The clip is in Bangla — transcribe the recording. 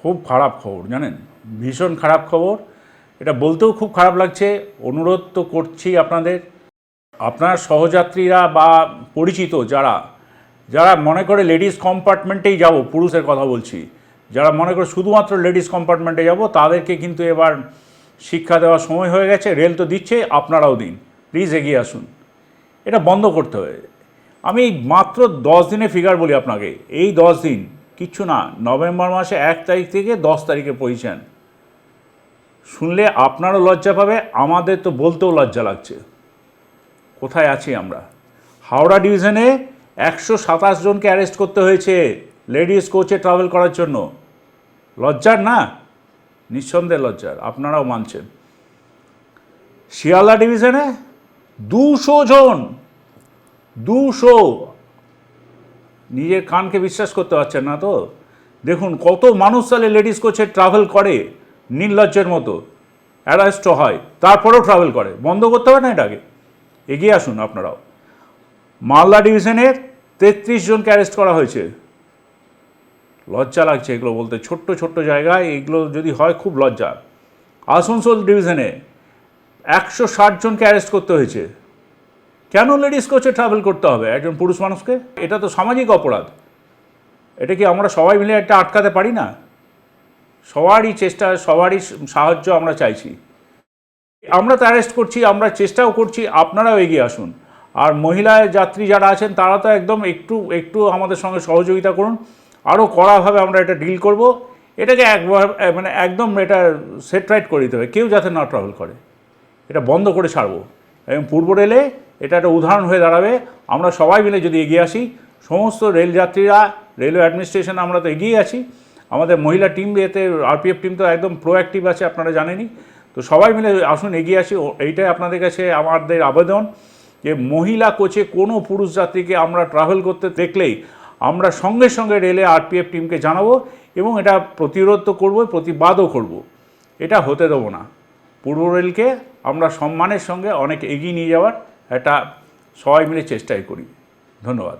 খুব খারাপ খবর জানেন, ভীষণ খারাপ খবর। এটা বলতেও খুব খারাপ লাগছে। অনুরোধ তো করছি আপনাদের, আপনার সহযাত্রীরা বা পরিচিত যারা যারা মনে করে লেডিস কম্পার্টমেন্টেই যাব, পুরুষের কথা বলছি, যারা মনে করে শুধুমাত্র লেডিস কম্পার্টমেন্টে যাব, তাদেরকে কিন্তু এবার শিক্ষা দেওয়ার সময় হয়ে গেছে। রেল তো দিচ্ছে, আপনারাও দিন, প্লিজ এগিয়ে আসুন। এটা বন্ধ করতে হবে। আমি মাত্র 10 দিনের ফিগার বলি আপনাকে। এই 10 দিন কিচ্ছু না, নভেম্বর মাসে 1 তারিখ থেকে 10 তারিখের পজিশন শুনলে আপনারও লজ্জা পাবে, আমাদের তো বলতেও লজ্জা লাগছে। কোথায় আছি আমরা? হাওড়া ডিভিশনে 127 জনকে অ্যারেস্ট করতে হয়েছে লেডিস কোচে ট্রাভেল করার জন্য। লজ্জার না? নিঃসন্দেহে লজ্জার, আপনারাও মানছেন। শিয়ালদা ডিভিশনে 200 জন, 200। নিজের কানকে বিশ্বাস করতে পারছেন না তো? দেখুন কত মানুষ তাহলে লেডিস কোচে ট্রাভেল করে, নির্লজ্জের মতো। অ্যারেস্টও হয়, তারপরেও ট্রাভেল করে। বন্ধ করতে হবে না এটাকে? এগিয়ে আসুন আপনারাও। মালদা ডিভিশনের 33 জনকে অ্যারেস্ট করা হয়েছে। লজ্জা লাগছে এগুলো বলতে, ছোট্ট ছোট্ট জায়গায় এগুলো যদি হয় খুব লজ্জা। আসানসোল ডিভিশনে 160 জনকে অ্যারেস্ট করতে হয়েছে। কেন লেডিস কোচে ট্রাভেল করতে হবে একজন পুরুষ মানুষকে? এটা তো সামাজিক অপরাধ। এটা কি আমরা সবাই মিলে একটা আটকাতে পারি না? সবারই চেষ্টা, সবারই সাহায্য আমরা চাইছি। আমরা তো অ্যারেস্ট করছি, আমরা চেষ্টাও করছি, আপনারাও এগিয়ে আসুন। আর মহিলা যাত্রী যারা আছেন তারা তো একদম একটু একটু আমাদের সঙ্গে সহযোগিতা করুন। আরও কড়াভাবে আমরা এটা ডিল করব। এটাকে একবার মানে একদম এটা সেট রাইট করে দিতে হবে, কেউ যাতে না ট্রাভেল করে। এটা বন্ধ করে ছাড়বো। এবং পূর্ব রেলে এটা একটা উদাহরণ হয়ে দাঁড়াবে। আমরা সবাই মিলে যদি এগিয়ে আসি, সমস্ত রেলযাত্রীরা, রেলওয়ে অ্যাডমিনিস্ট্রেশন, আমরা তো এগিয়ে আছি। আমাদের মহিলা টিম, এতে আরপিএফ টিম তো একদম প্রোঅ্যাক্টিভ আছে, আপনারা জানেনই। তো সবাই মিলে আসুন, এগিয়ে আসি। এইটাই আপনাদের কাছে আমাদের আবেদন যে মহিলা কোচে কোনো পুরুষ যাত্রীকে আমরা ট্রাভেল করতে দেখলেই আমরা সঙ্গে সঙ্গে রেলে আরপিএফ টিমকে জানাবো এবং এটা প্রতিরোধ তো করবো, প্রতিবাদও করব। এটা হতে দেবো না। পূর্ব রেলকে আমরা সম্মানের সঙ্গে অনেক এগিয়ে নিয়ে যাওয়ার একটা সবাই মিলে চেষ্টাই করি। ধন্যবাদ।